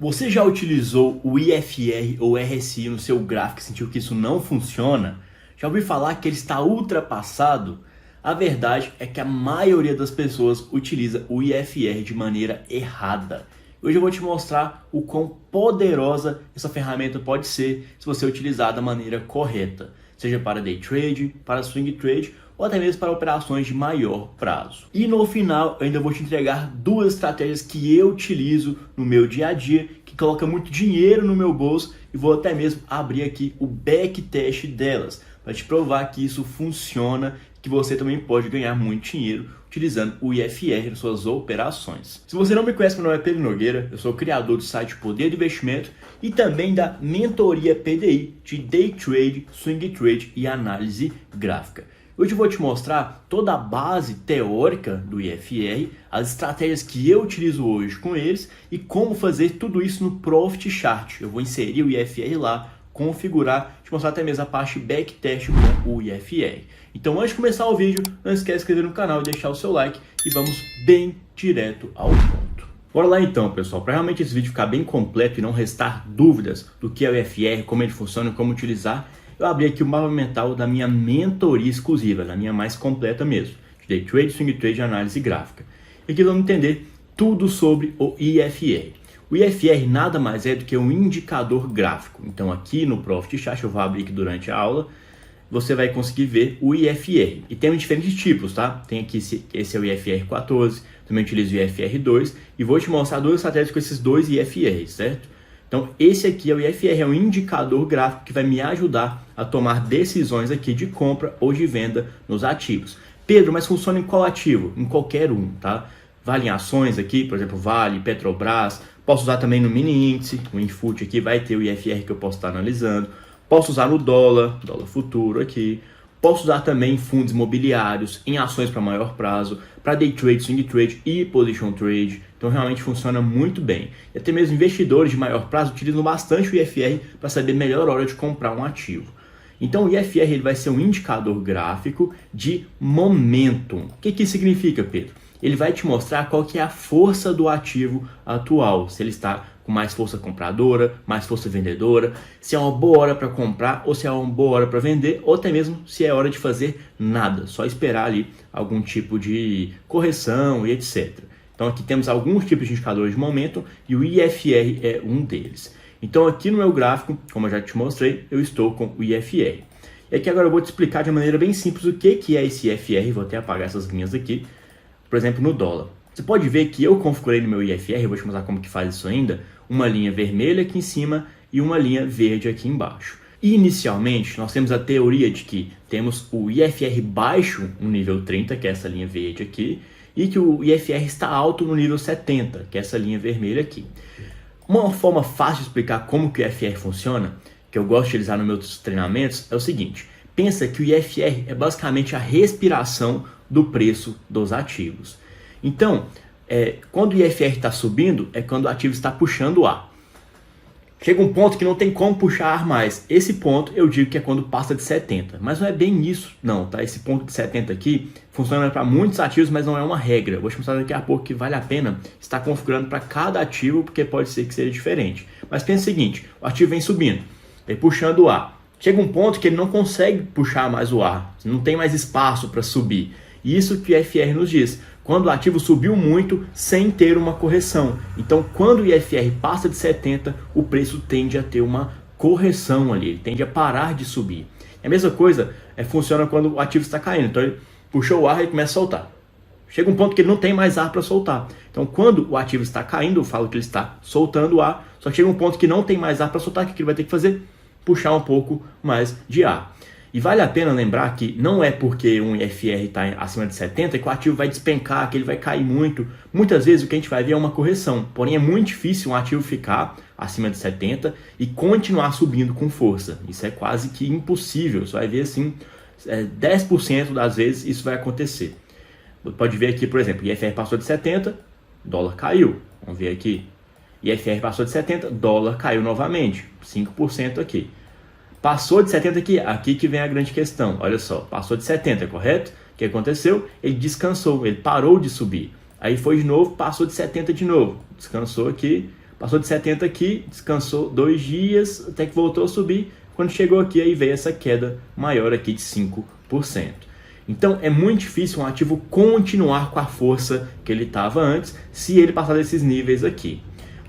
Você já utilizou o IFR ou RSI no seu gráfico e sentiu que isso não funciona? Já ouviu falar que ele está ultrapassado? A verdade é que a maioria das pessoas utiliza o IFR de maneira errada. Hoje eu vou te mostrar o quão poderosa essa ferramenta pode ser se você utilizar da maneira correta, seja para day trade, para swing trade ou até mesmo para operações de maior prazo. E no final eu ainda vou te entregar duas estratégias que eu utilizo no meu dia a dia, que coloca muito dinheiro no meu bolso, e vou até mesmo abrir aqui o backtest delas, para te provar que isso funciona, que você também pode ganhar muito dinheiro utilizando o IFR nas suas operações. Se você não me conhece, meu nome é Pedro Nogueira, eu sou criador do site Poder do Investimento e também da mentoria PDI de Day Trade, Swing Trade e Análise Gráfica. Hoje eu vou te mostrar toda a base teórica do IFR, as estratégias que eu utilizo hoje com eles e como fazer tudo isso no Profit Chart. Eu vou inserir o IFR lá, configurar, te mostrar até mesmo a parte backtest com o IFR. Então antes de começar o vídeo, não esquece de se inscrever no canal e deixar o seu like e vamos bem direto ao ponto. Bora lá então, pessoal, para realmente esse vídeo ficar bem completo e não restar dúvidas do que é o IFR, como ele funciona e como utilizar, eu abri aqui o mapa mental da minha mentoria exclusiva, da minha mais completa mesmo, de Day Trade, Swing Trade e Análise Gráfica. E aqui vamos entender tudo sobre o IFR. O IFR nada mais é do que um indicador gráfico. Então aqui no Profit Chart, eu vou abrir aqui durante a aula, você vai conseguir ver o IFR. E temos diferentes tipos, tá? Tem aqui, esse é o IFR 14, também utilizo o IFR 2, e vou te mostrar duas estratégias com esses dois IFRs, certo? Então esse aqui é o IFR, é um indicador gráfico que vai me ajudar a tomar decisões aqui de compra ou de venda nos ativos. Pedro, mas funciona em qual ativo? Em qualquer um, tá? Vale em ações aqui, por exemplo, Vale, Petrobras. Posso usar também no mini índice, o Infut aqui vai ter o IFR que eu posso estar analisando. Posso usar no dólar futuro aqui. Posso usar também em fundos imobiliários, em ações para maior prazo, para day trade, swing trade e position trade. Então realmente funciona muito bem. E até mesmo investidores de maior prazo utilizam bastante o IFR para saber a melhor hora de comprar um ativo. Então o IFR ele vai ser um indicador gráfico de momentum. O que isso significa, Pedro? Ele vai te mostrar qual que é a força do ativo atual, se ele está com mais força compradora, mais força vendedora, se é uma boa hora para comprar ou se é uma boa hora para vender, ou até mesmo se é hora de fazer nada, só esperar ali algum tipo de correção e etc. Então aqui temos alguns tipos de indicadores de momento e o IFR é um deles. Então aqui no meu gráfico, como eu já te mostrei, eu estou com o IFR. E aqui agora eu vou te explicar de maneira bem simples o que é esse IFR, vou até apagar essas linhas aqui. Por exemplo, no dólar. Você pode ver que eu configurei no meu IFR, eu vou te mostrar como que faz isso ainda, uma linha vermelha aqui em cima e uma linha verde aqui embaixo. Inicialmente, nós temos a teoria de que temos o IFR baixo no nível 30, que é essa linha verde aqui, e que o IFR está alto no nível 70, que é essa linha vermelha aqui. Uma forma fácil de explicar como que o IFR funciona, que eu gosto de utilizar nos meus treinamentos, é o seguinte. Pensa que o IFR é basicamente a respiração do preço dos ativos. Então, quando o IFR está subindo, é quando o ativo está puxando o ar. Chega um ponto que não tem como puxar ar mais. Esse ponto eu digo que é quando passa de 70. Mas não é bem isso, não, tá? Esse ponto de 70 aqui funciona para muitos ativos, mas não é uma regra. Vou te mostrar daqui a pouco que vale a pena estar configurando para cada ativo, porque pode ser que seja diferente. Mas pensa o seguinte, o ativo vem subindo, vem puxando o ar. Chega um ponto que ele não consegue puxar mais o ar, não tem mais espaço para subir. Isso que o IFR nos diz, quando o ativo subiu muito sem ter uma correção. Então, quando o IFR passa de 70, o preço tende a ter uma correção ali, ele tende a parar de subir. A mesma coisa funciona quando o ativo está caindo. Então, ele puxou o ar e começa a soltar. Chega um ponto que ele não tem mais ar para soltar. Então, quando o ativo está caindo, eu falo que ele está soltando o ar, só que chega um ponto que não tem mais ar para soltar, o que ele vai ter que fazer? Puxar um pouco mais de ar. E vale a pena lembrar que não é porque um IFR está acima de 70 que o ativo vai despencar, que ele vai cair muito. Muitas vezes o que a gente vai ver é uma correção, porém é muito difícil um ativo ficar acima de 70 e continuar subindo com força. Isso é quase que impossível, você vai ver assim, 10% das vezes isso vai acontecer. Pode ver aqui, por exemplo, IFR passou de 70, dólar caiu. Vamos ver aqui. IFR passou de 70, dólar caiu novamente, 5% aqui. Passou de 70 aqui que vem a grande questão. Olha só, passou de 70, correto? O que aconteceu? Ele descansou, ele parou de subir. Aí foi de novo, passou de 70 de novo. Descansou aqui, Passou de 70 aqui, descansou 2 dias, até que voltou a subir. Quando chegou aqui, aí veio essa queda maior aqui de 5%. Então é muito difícil um ativo continuar com a força que ele estava antes, se ele passar desses níveis aqui.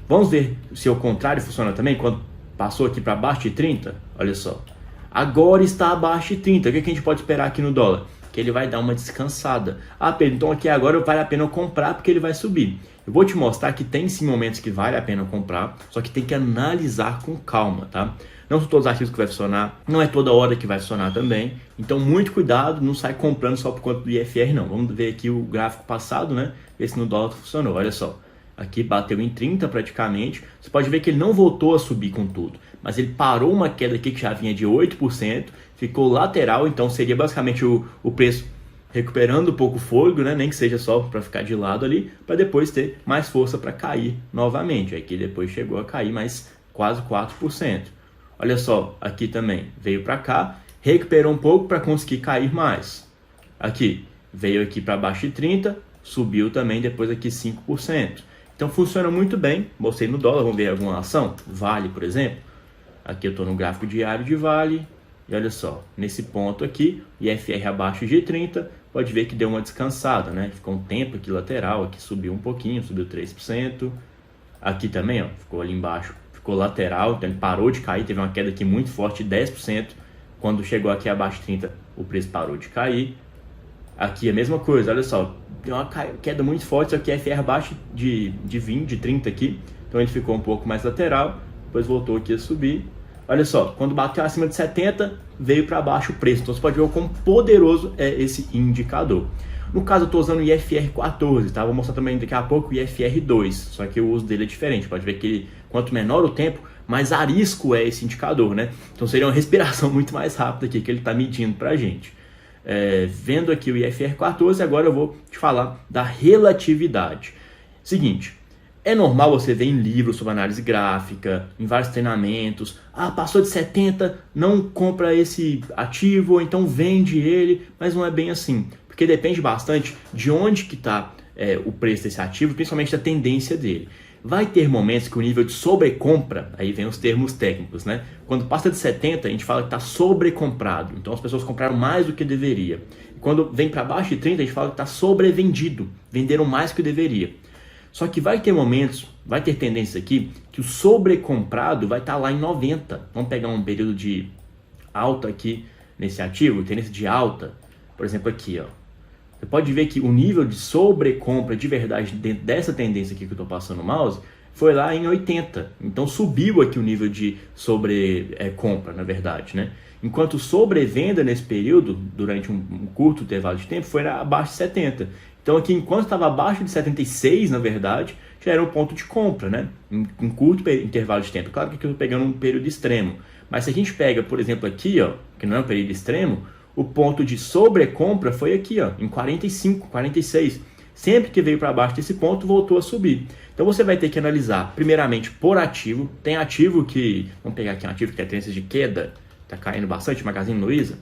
Vamos ver se o contrário funciona também, quando passou aqui para baixo de 30, olha só. Agora está abaixo de 30, o que a gente pode esperar aqui no dólar? Que ele vai dar uma descansada. Ah, Pedro, então aqui agora vale a pena comprar porque ele vai subir. Eu vou te mostrar que tem sim momentos que vale a pena comprar, só que tem que analisar com calma, tá? Não são todos os ativos que vai funcionar, não é toda hora que vai funcionar também. Então muito cuidado, não sai comprando só por conta do IFR não. Vamos ver aqui o gráfico passado, né? Ver se no dólar funcionou, olha só. Aqui bateu em 30 praticamente. Você pode ver que ele não voltou a subir com tudo, mas ele parou uma queda aqui que já vinha de 8%, ficou lateral, então seria basicamente o preço recuperando um pouco o fôlego, né? Nem que seja só para ficar de lado ali, para depois ter mais força para cair novamente. Aqui depois chegou a cair mais quase 4%. Olha só, aqui também veio para cá, recuperou um pouco para conseguir cair mais. Aqui, veio aqui para baixo de 30, subiu também depois aqui 5%. Então funciona muito bem. Mostrei no dólar, vamos ver alguma ação. Vale, por exemplo. Aqui eu estou no gráfico diário de Vale. E olha só, nesse ponto aqui, IFR abaixo de 30, pode ver que deu uma descansada, né? Ficou um tempo aqui lateral, aqui subiu um pouquinho, subiu 3%. Aqui também, ó, ficou ali embaixo, ficou lateral, então ele parou de cair, teve uma queda aqui muito forte de 10%. Quando chegou aqui abaixo de 30, o preço parou de cair. Aqui a mesma coisa, olha só, deu uma queda muito forte, só que IFR abaixo de 20, de 30 aqui, então ele ficou um pouco mais lateral, depois voltou aqui a subir. Olha só, quando bateu acima de 70, veio para baixo o preço, então você pode ver o quão poderoso é esse indicador. No caso eu estou usando o IFR 14, tá? Vou mostrar também daqui a pouco o IFR 2, só que o uso dele é diferente, pode ver que quanto menor o tempo, mais arisco é esse indicador, né? Então seria uma respiração muito mais rápida aqui que ele está medindo para a gente. Vendo aqui o IFR 14, agora eu vou te falar da relatividade. Seguinte, é normal você ver em livros sobre análise gráfica, em vários treinamentos, passou de 70, não compra esse ativo, ou então vende ele, mas não é bem assim, porque depende bastante de onde que está o preço desse ativo, principalmente da tendência dele. Vai ter momentos que o nível de sobrecompra, aí vem os termos técnicos, né? Quando passa de 70, a gente fala que está sobrecomprado. Então as pessoas compraram mais do que deveria. E quando vem para baixo de 30, a gente fala que está sobrevendido. Venderam mais do que deveria. Só que vai ter momentos, vai ter tendências aqui, que o sobrecomprado vai estar lá em 90. Vamos pegar um período de alta aqui nesse ativo, tendência de alta. Por exemplo aqui, ó. Você pode ver que o nível de sobrecompra de verdade dentro dessa tendência aqui que eu estou passando o mouse foi lá em 80. Então subiu aqui o nível de sobrecompra, na verdade, né? Enquanto sobrevenda nesse período, durante um curto intervalo de tempo, foi abaixo de 70. Então aqui, enquanto estava abaixo de 76, na verdade, já era um ponto de compra, né? Em curto intervalo de tempo. Claro que aqui eu estou pegando um período extremo. Mas se a gente pega, por exemplo, aqui, ó, que não é um período extremo, o ponto de sobrecompra foi aqui, ó, em 45, 46. Sempre que veio para baixo desse ponto, voltou a subir. Então você vai ter que analisar, primeiramente, por ativo. Tem ativo que, vamos pegar aqui um ativo que tem tendência de queda, está caindo bastante, Magazine Luiza.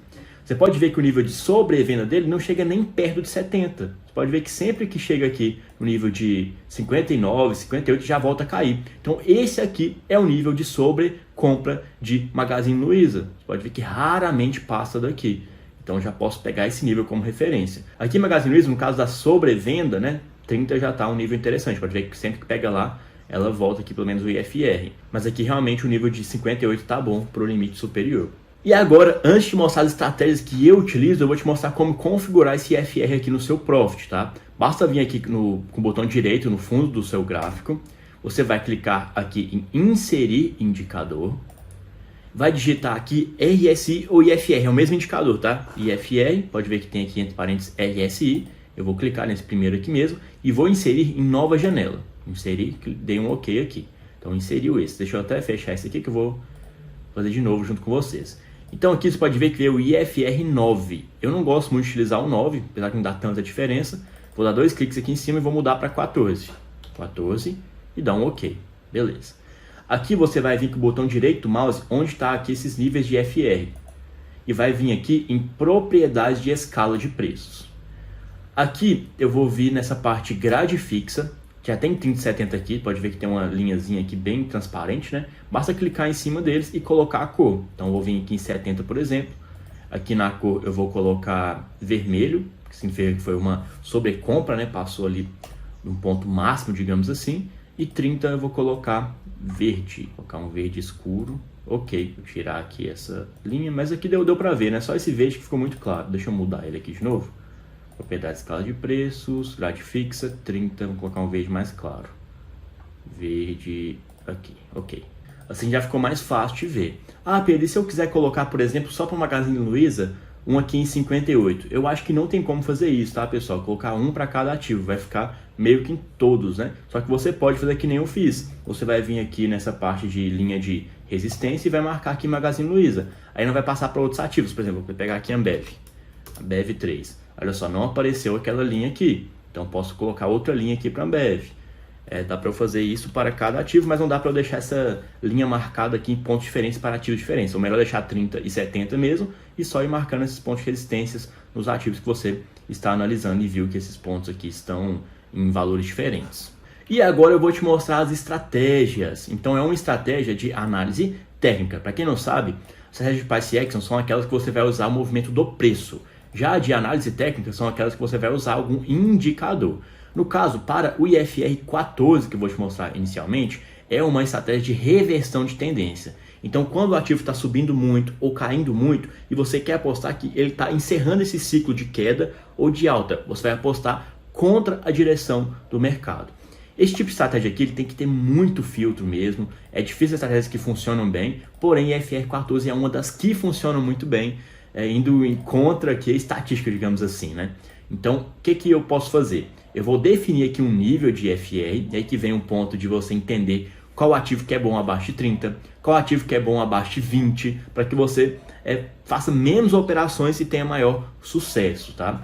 Você pode ver que o nível de sobrevenda dele não chega nem perto de 70. Você pode ver que sempre que chega aqui no nível de 59, 58, já volta a cair. Então esse aqui é o nível de sobrecompra de Magazine Luiza. Você pode ver que raramente passa daqui. Então já posso pegar esse nível como referência. Aqui em Magazine Luiza, no caso da sobrevenda, né, 30 já está um nível interessante. Pode ver que sempre que pega lá, ela volta aqui pelo menos o IFR. Mas aqui realmente o nível de 58 está bom para o limite superior. E agora, antes de mostrar as estratégias que eu utilizo, eu vou te mostrar como configurar esse IFR aqui no seu Profit, tá? Basta vir aqui com o botão direito no fundo do seu gráfico. Você vai clicar aqui em Inserir Indicador. Vai digitar aqui RSI ou IFR, é o mesmo indicador, tá? IFR, pode ver que tem aqui entre parênteses RSI. Eu vou clicar nesse primeiro aqui mesmo e vou inserir em nova janela. Inserir, dei um OK aqui. Então inseriu esse. Deixa eu até fechar esse aqui que eu vou fazer de novo junto com vocês. Então aqui você pode ver que veio o IFR 9. Eu não gosto muito de utilizar o 9, apesar que não dá tanta diferença. Vou dar 2 cliques aqui em cima e vou mudar para 14. 14 e dar um OK. Beleza. Aqui você vai vir com o botão direito do mouse, onde está aqui esses níveis de IFR. E vai vir aqui em propriedades de escala de preços. Aqui eu vou vir nessa parte grade fixa, Já tem 30 e 70 aqui, pode ver que tem uma linhazinha aqui bem transparente, né? Basta clicar em cima deles e colocar a cor. Então eu vou vir aqui em 70, por exemplo. Aqui na cor eu vou colocar vermelho, que significa que foi uma sobrecompra, né? Passou ali um ponto máximo, digamos assim. E 30 eu vou colocar verde, colocar um verde escuro. Ok, vou tirar aqui essa linha, mas aqui deu para ver, né? Só esse verde que ficou muito claro. Deixa eu mudar ele aqui de novo. Propriedade de escala de preços, grade fixa, 30, vou colocar um verde mais claro. Verde aqui, ok. Assim já ficou mais fácil de ver. Ah, Pedro, e se eu quiser colocar, por exemplo, só para o Magazine Luiza, um aqui em 58? Eu acho que não tem como fazer isso, tá, pessoal? Colocar um para cada ativo, vai ficar meio que em todos, né? Só que você pode fazer que nem eu fiz. Você vai vir aqui nessa parte de linha de resistência e vai marcar aqui Magazine Luiza. Aí não vai passar para outros ativos, por exemplo, vou pegar aqui Ambev 3. Olha só, não apareceu aquela linha aqui. Então posso colocar outra linha aqui para Ambev. Dá para eu fazer isso para cada ativo, mas não dá para eu deixar essa linha marcada aqui em pontos diferentes para ativos diferentes. Ou melhor deixar 30 e 70 mesmo e só ir marcando esses pontos de resistências nos ativos que você está analisando e viu que esses pontos aqui estão em valores diferentes. E agora eu vou te mostrar as estratégias. Então é uma estratégia de análise técnica. Para quem não sabe, as estratégias de price action são aquelas que você vai usar o movimento do preço. Já de análise técnica são aquelas que você vai usar algum indicador. No caso, para o IFR 14, que eu vou te mostrar inicialmente, é uma estratégia de reversão de tendência. Então, quando o ativo está subindo muito ou caindo muito e você quer apostar que ele está encerrando esse ciclo de queda ou de alta, você vai apostar contra a direção do mercado. Esse tipo de estratégia aqui ele tem que ter muito filtro mesmo. É difícil estratégias que funcionam bem, porém IFR 14 é uma das que funcionam muito bem, indo em contra aqui a estatística, digamos assim, né? Então, o que eu posso fazer? Eu vou definir aqui um nível de IFR, e aí que vem um ponto de você entender qual ativo que é bom abaixo de 30, qual ativo que é bom abaixo de 20, para que você faça menos operações e tenha maior sucesso, tá?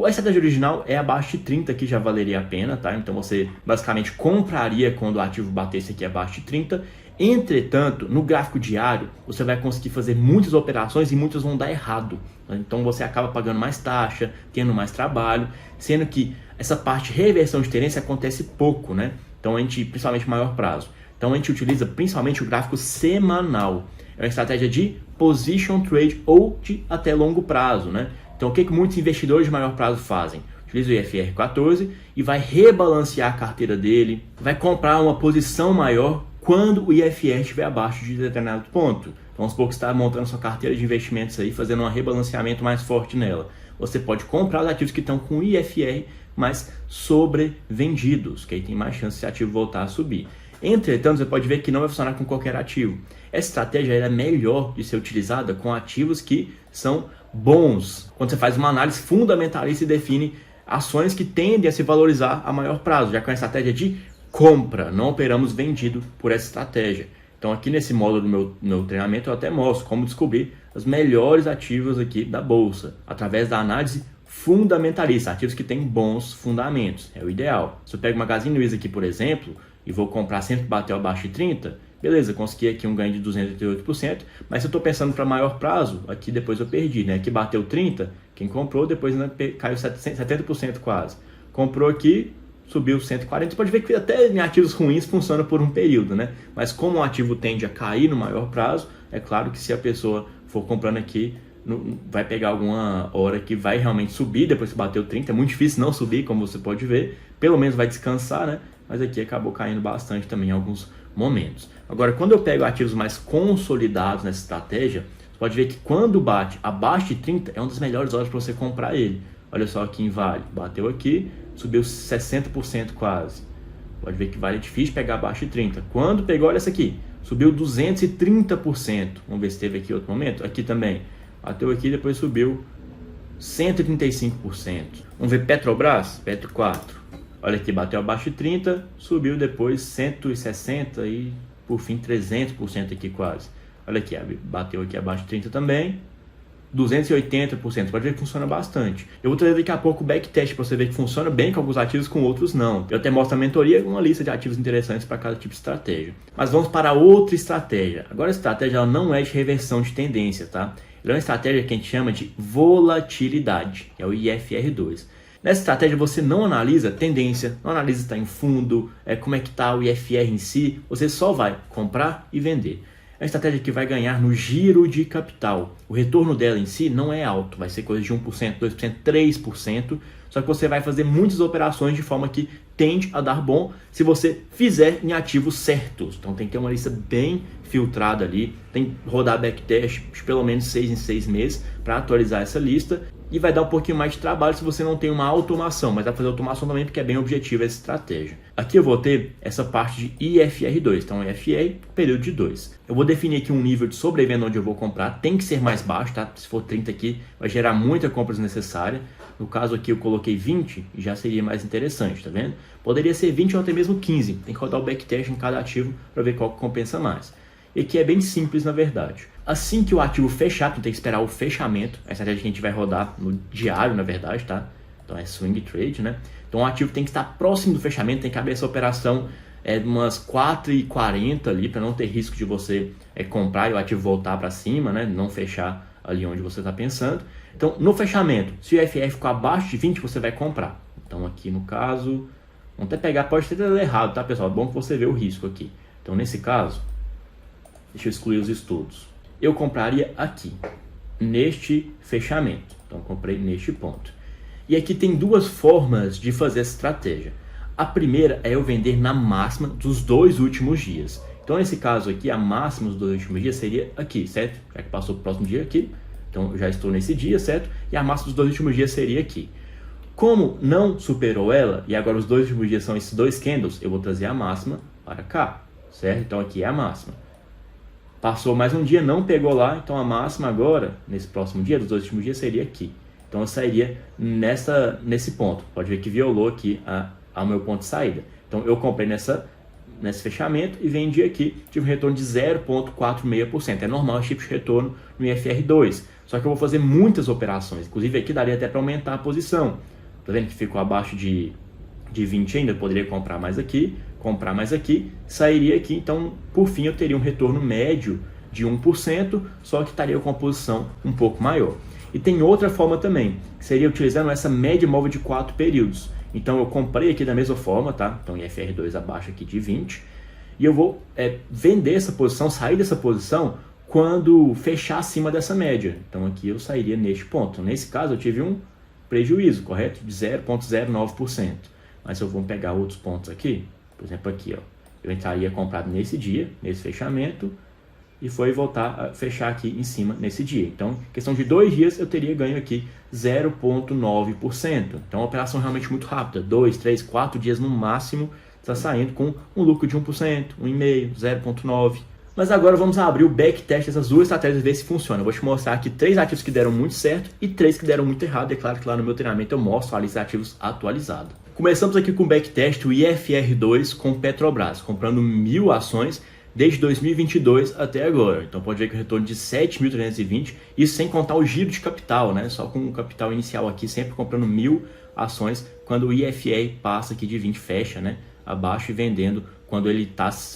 A estratégia original é abaixo de 30, que já valeria a pena, tá? Então você basicamente compraria quando o ativo batesse aqui abaixo de 30. Entretanto, no gráfico diário, você vai conseguir fazer muitas operações e muitas vão dar errado. Então você acaba pagando mais taxa, tendo mais trabalho, sendo que essa parte de reversão de tendência acontece pouco, né? Então a gente, principalmente maior prazo. Então a gente utiliza principalmente o gráfico semanal. É uma estratégia de position trade ou de até longo prazo, né? Então o que muitos investidores de maior prazo fazem? Utiliza o IFR 14 e vai rebalancear a carteira dele, vai comprar uma posição maior quando o IFR estiver abaixo de determinado ponto. Vamos supor que você está montando sua carteira de investimentos aí, fazendo um rebalanceamento mais forte nela. Você pode comprar os ativos que estão com IFR mais sobrevendidos, que aí tem mais chance de esse ativo voltar a subir. Entretanto, você pode ver que não vai funcionar com qualquer ativo. Essa estratégia é melhor de ser utilizada com ativos que são bons. Quando você faz uma análise fundamentalista e define ações que tendem a se valorizar a maior prazo, já que é uma estratégia de compra, não operamos vendido por essa estratégia. Então aqui nesse módulo do meu treinamento eu até mostro como descobrir os melhores ativos aqui da bolsa, através da análise fundamentalista, ativos que têm bons fundamentos, é o ideal. Se eu pego o Magazine Luiza aqui, por exemplo, e vou comprar sempre que bater abaixo de 30, beleza, consegui aqui um ganho de 288%, mas se eu estou pensando para maior prazo, aqui depois eu perdi, né? Aqui bateu 30, quem comprou depois caiu 70% quase. Comprou aqui, subiu 140, você pode ver que até em ativos ruins funciona por um período, né? Mas como o ativo tende a cair no maior prazo, é claro que se a pessoa for comprando aqui, vai pegar alguma hora que vai realmente subir, depois que bateu 30, é muito difícil não subir, como você pode ver, pelo menos vai descansar, né? Mas aqui acabou caindo bastante também em alguns momentos. Agora, quando eu pego ativos mais consolidados nessa estratégia, você pode ver que quando bate abaixo de 30, é uma das melhores horas para você comprar ele. Olha só aqui em Vale, bateu aqui, subiu 60% quase. Pode ver que Vale é difícil pegar abaixo de 30. Quando pegou, olha essa aqui, subiu 230%. Vamos ver se teve aqui outro momento. Aqui também, bateu aqui, depois subiu 135%. Vamos ver Petrobras, Petro 4. Olha aqui, bateu abaixo de 30, subiu depois 160% e por fim 300% aqui quase. Olha aqui, bateu aqui abaixo de 30 também, 280%, pode ver que funciona bastante. Eu vou trazer daqui a pouco o backtest para você ver que funciona bem com alguns ativos, com outros não. Eu até mostro a mentoria uma lista de ativos interessantes para cada tipo de estratégia. Mas vamos para outra estratégia. Agora a estratégia ela não é de reversão de tendência, tá? Ela é uma estratégia que a gente chama de volatilidade, que é o IFR2. Nessa estratégia você não analisa tendência, não analisa se está em fundo, como é que está o IFR em si, você só vai comprar e vender. É uma estratégia que vai ganhar no giro de capital. O retorno dela em si não é alto, vai ser coisa de 1%, 2%, 3%, só que você vai fazer muitas operações de forma que tende a dar bom se você fizer em ativos certos. Então tem que ter uma lista bem filtrada ali, tem que rodar backtest de pelo menos 6 em 6 meses para atualizar essa lista. E vai dar um pouquinho mais de trabalho se você não tem uma automação, mas dá para fazer automação também porque é bem objetiva essa estratégia. Aqui eu vou ter essa parte de IFR2, então IFR, período de 2. Eu vou definir aqui um nível de sobrevenda onde eu vou comprar, tem que ser mais baixo, tá? Se for 30 aqui, vai gerar muita compra desnecessária. No caso aqui eu coloquei 20 e já seria mais interessante, tá vendo? Poderia ser 20 ou até mesmo 15, tem que rodar o backtest em cada ativo para ver qual que compensa mais. E aqui é bem simples na verdade. Assim que o ativo fechar, tu tem que esperar o fechamento. Essa estratégia que a gente vai rodar no diário, na verdade, tá? Então é swing trade, né? Então o ativo tem que estar próximo do fechamento, tem que abrir essa operação de umas 4h40 ali, para não ter risco de você comprar e o ativo voltar para cima, né? Não fechar ali onde você está pensando. Então no fechamento, se o IFR ficou abaixo de 20, você vai comprar. Então aqui no caso, vamos até pegar, pode ter dado errado, tá pessoal? É bom que você vê o risco aqui. Então nesse caso, deixa eu excluir os estudos. Eu compraria aqui, neste fechamento. Então, comprei neste ponto. E aqui tem duas formas de fazer essa estratégia. A primeira é eu vender na máxima dos 2 últimos dias. Então, nesse caso aqui, a máxima dos 2 últimos dias seria aqui, certo? Já que passou o próximo dia aqui. Então, eu já estou nesse dia, certo? E a máxima dos 2 últimos dias seria aqui. Como não superou ela, e agora os 2 últimos dias são esses 2 candles, eu vou trazer a máxima para cá, certo? Então, aqui é a máxima. Passou mais um dia, não pegou lá, então a máxima agora, nesse próximo dia, dos 2 últimos dias, seria aqui. Então eu sairia nesse ponto. Pode ver que violou aqui ao meu ponto de saída. Então eu comprei nesse fechamento e vendi aqui, tive um retorno de 0,46%. É normal esse tipo de retorno no IFR2. Só que eu vou fazer muitas operações. Inclusive aqui daria até para aumentar a posição. Tá vendo que ficou abaixo de 20 ainda? Eu poderia comprar mais aqui, sairia aqui, então por fim eu teria um retorno médio de 1%, só que estaria com a posição um pouco maior. E tem outra forma também, que seria utilizando essa média móvel de 4 períodos. Então eu comprei aqui da mesma forma, tá? Então IFR2 abaixo aqui de 20, e eu vou vender essa posição, sair dessa posição quando fechar acima dessa média. Então aqui eu sairia neste ponto. Nesse caso eu tive um prejuízo, correto? De 0,09%. Mas se eu vou pegar outros pontos aqui, por exemplo aqui, ó, eu entraria comprado nesse dia, nesse fechamento, e foi voltar a fechar aqui em cima nesse dia. Então, questão de 2 dias, eu teria ganho aqui 0,9%. Então, uma operação realmente muito rápida. 2, 3, 4 dias no máximo, está saindo com um lucro de 1%, 1,5%, 0,9%. Mas agora vamos abrir o backtest dessas duas estratégias e ver se funciona. Eu vou te mostrar aqui 3 ativos que deram muito certo e 3 que deram muito errado. É claro que lá no meu treinamento eu mostro a lista de ativos atualizada. Começamos aqui com o backtest, o IFR2 com Petrobras, comprando 1.000 ações desde 2022 até agora. Então pode ver que o retorno de 7.320, isso sem contar o giro de capital, né? Só com o capital inicial aqui, sempre comprando 1.000 ações, quando o IFR passa aqui de 20, fecha, né? Abaixo e vendendo quando ele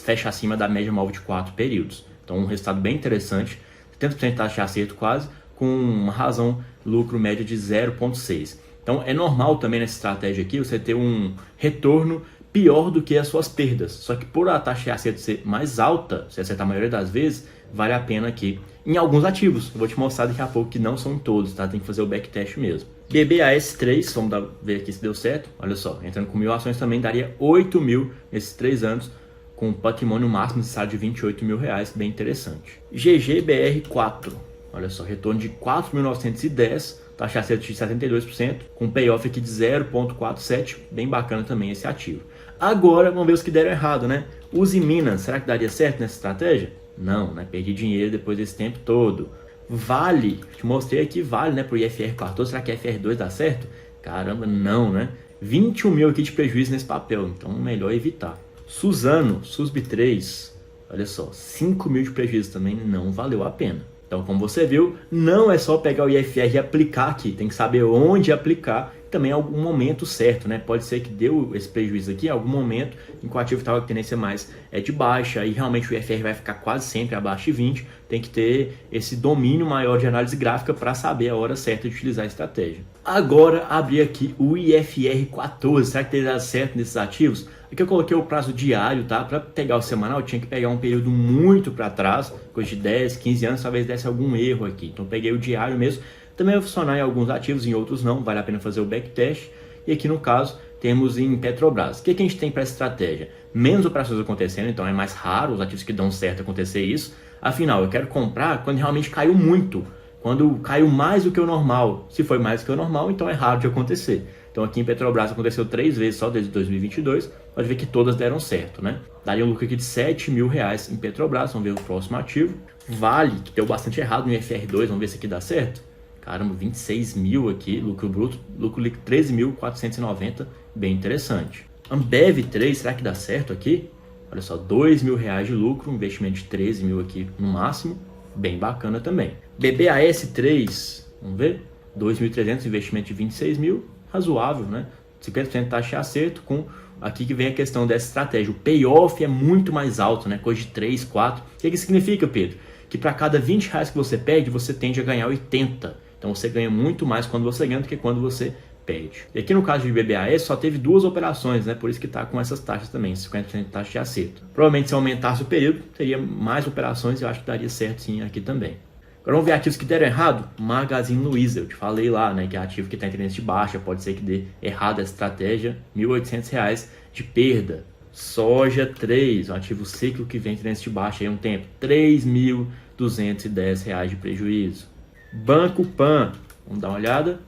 fecha acima da média móvel de 4 períodos. Então um resultado bem interessante, 70% de taxa de acerto quase, com uma razão lucro médio de 0,6. Então é normal também nessa estratégia aqui você ter um retorno pior do que as suas perdas. Só que por a taxa de acerto ser mais alta, se acertar a maioria das vezes, vale a pena aqui em alguns ativos. Eu vou te mostrar daqui a pouco que não são em todos, tá? Tem que fazer o backtest mesmo. BBAS3, vamos ver aqui se deu certo. Olha só, entrando com 1.000 ações também daria 8.000 nesses 3 anos, com um patrimônio máximo necessário de R$28.000, bem interessante. GGBR4, olha só, retorno de 4.910, taxa de acerto de 72%, com payoff aqui de 0,47, bem bacana também esse ativo. Agora, vamos ver os que deram errado, né? Uzi Minas, será que daria certo nessa estratégia? Não, né? Perdi dinheiro depois desse tempo todo. Vale, te mostrei aqui, vale, né? Pro IFR14, será que IFR2 dá certo? Caramba, não, né? 21.000 aqui de prejuízo nesse papel, então melhor evitar. Suzano, SUSB3, olha só, 5.000 de prejuízo também não valeu a pena. Então, como você viu, não é só pegar o IFR e aplicar aqui, tem que saber onde aplicar, também algum momento certo, né? Pode ser que deu esse prejuízo aqui em algum momento em que o ativo estava com tendência mais de baixa e realmente o IFR vai ficar quase sempre abaixo de 20. Tem que ter esse domínio maior de análise gráfica para saber a hora certa de utilizar a estratégia. Agora, abri aqui o IFR 14. Será que tem dado certo nesses ativos? Aqui eu coloquei o prazo diário, tá? Para pegar o semanal, eu tinha que pegar um período muito para trás, coisa de 10, 15 anos, talvez desse algum erro aqui. Então, peguei o diário mesmo. Também vai funcionar em alguns ativos, em outros não. Vale a pena fazer o backtest. E aqui, no caso, temos em Petrobras. O que a gente tem para essa estratégia? Menos operações acontecendo, então é mais raro os ativos que dão certo acontecer isso. Afinal, eu quero comprar quando realmente caiu muito. Quando caiu mais do que o normal. Se foi mais do que o normal, então é raro de acontecer. Então aqui em Petrobras aconteceu 3 vezes só desde 2022. Pode ver que todas deram certo, né? Daria um lucro aqui de R$7 mil em Petrobras. Vamos ver o próximo ativo. Vale, que deu bastante errado no IFR2. Vamos ver se aqui dá certo. Caramba, 26 mil aqui, lucro bruto. Lucro líquido 13.490. Bem interessante. Ambev 3, será que dá certo aqui? Olha só, R$2 mil de lucro. Investimento de 13 mil aqui no máximo. Bem bacana também. BBAS 3, vamos ver? 2.300, investimento de 26 mil. Razoável, né? 50% taxa de acerto, com aqui que vem a questão dessa estratégia. O payoff é muito mais alto, né? Coisa de 3, 4. O que significa, Pedro? Que para cada R$20 que você perde, você tende a ganhar 80. Então você ganha muito mais quando você ganha do que quando você perde. E aqui no caso de BBAS só teve 2 operações, né? Por isso que está com essas taxas também, 50% de taxa de acerto. Provavelmente se aumentasse o período, teria mais operações e eu acho que daria certo sim aqui também. Agora vamos ver ativos que deram errado. Magazine Luiza, eu te falei lá, né, que é ativo que está em tendência de baixa, pode ser que dê errado essa estratégia. R$1.800 de perda. Soja 3, um ativo ciclo que vem em tendência de baixa aí há um tempo. R$3.210 de prejuízo. Banco Pan, vamos dar uma olhada.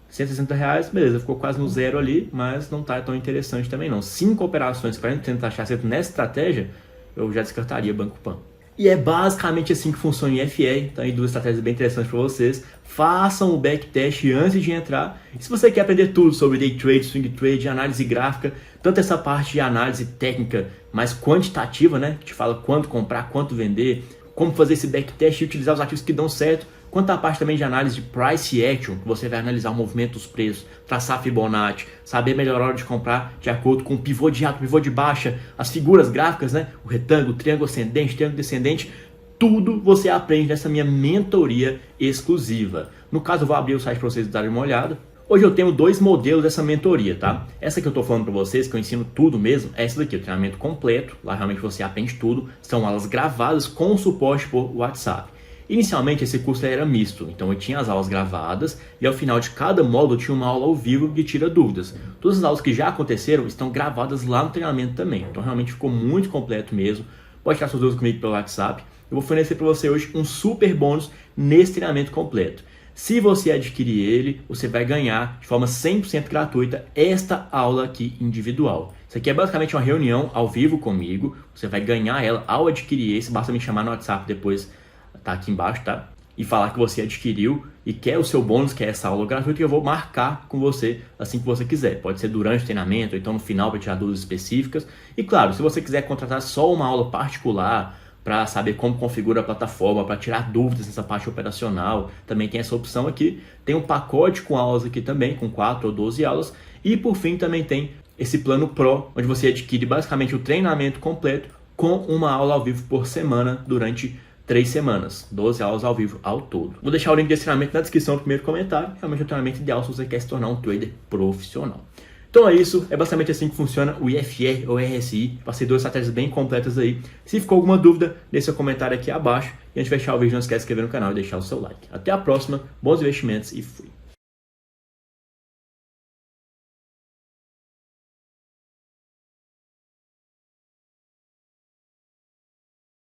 R$160, beleza, ficou quase no zero ali, mas não está tão interessante também não. 5 operações, 40% de taxa de acerto nessa estratégia, eu já descartaria Banco Pan. E é basicamente assim que funciona o IFR, então aí 2 estratégias bem interessantes para vocês. Façam o backtest antes de entrar. E se você quer aprender tudo sobre day trade, swing trade, análise gráfica, tanto essa parte de análise técnica mais quantitativa, né, que te fala quanto comprar, quanto vender, como fazer esse backtest e utilizar os ativos que dão certo, quanto à parte também de análise de price action, que você vai analisar o movimento dos preços, traçar Fibonacci, saber melhor a hora de comprar de acordo com o pivô de alta, pivô de baixa, as figuras gráficas, né? O retângulo, triângulo ascendente, triângulo descendente, tudo você aprende nessa minha mentoria exclusiva. No caso, eu vou abrir o site para vocês darem uma olhada. Hoje eu tenho 2 modelos dessa mentoria, tá? Essa que eu tô falando para vocês, que eu ensino tudo mesmo, é essa daqui, o treinamento completo. Lá realmente você aprende tudo. São aulas gravadas com suporte por WhatsApp. Inicialmente esse curso era misto, então eu tinha as aulas gravadas e ao final de cada módulo tinha uma aula ao vivo de tira dúvidas. Todas as aulas que já aconteceram estão gravadas lá no treinamento também, então realmente ficou muito completo mesmo. Pode tirar suas dúvidas comigo pelo WhatsApp. Eu vou fornecer para você hoje um super bônus nesse treinamento completo. Se você adquirir ele, você vai ganhar de forma 100% gratuita esta aula aqui individual. Isso aqui é basicamente uma reunião ao vivo comigo, você vai ganhar ela ao adquirir esse, basta me chamar no WhatsApp depois. Tá aqui embaixo, tá? E falar que você adquiriu e quer o seu bônus, que é essa aula gratuita, que eu vou marcar com você assim que você quiser. Pode ser durante o treinamento, ou então no final para tirar dúvidas específicas. E claro, se você quiser contratar só uma aula particular para saber como configura a plataforma, para tirar dúvidas nessa parte operacional, também tem essa opção aqui. Tem um pacote com aulas aqui também, com 4 ou 12 aulas. E por fim também tem esse plano Pro, onde você adquire basicamente o treinamento completo com uma aula ao vivo por semana durante 3 semanas, 12 aulas ao vivo ao todo. Vou deixar o link desse treinamento na descrição do primeiro comentário. Realmente é um treinamento ideal se você quer se tornar um trader profissional. Então é isso, é basicamente assim que funciona o IFR ou RSI. Passei 2 estratégias bem completas aí. Se ficou alguma dúvida, deixe seu comentário aqui abaixo. E antes de fechar o vídeo, não esquece de se inscrever no canal e deixar o seu like. Até a próxima, bons investimentos e fui!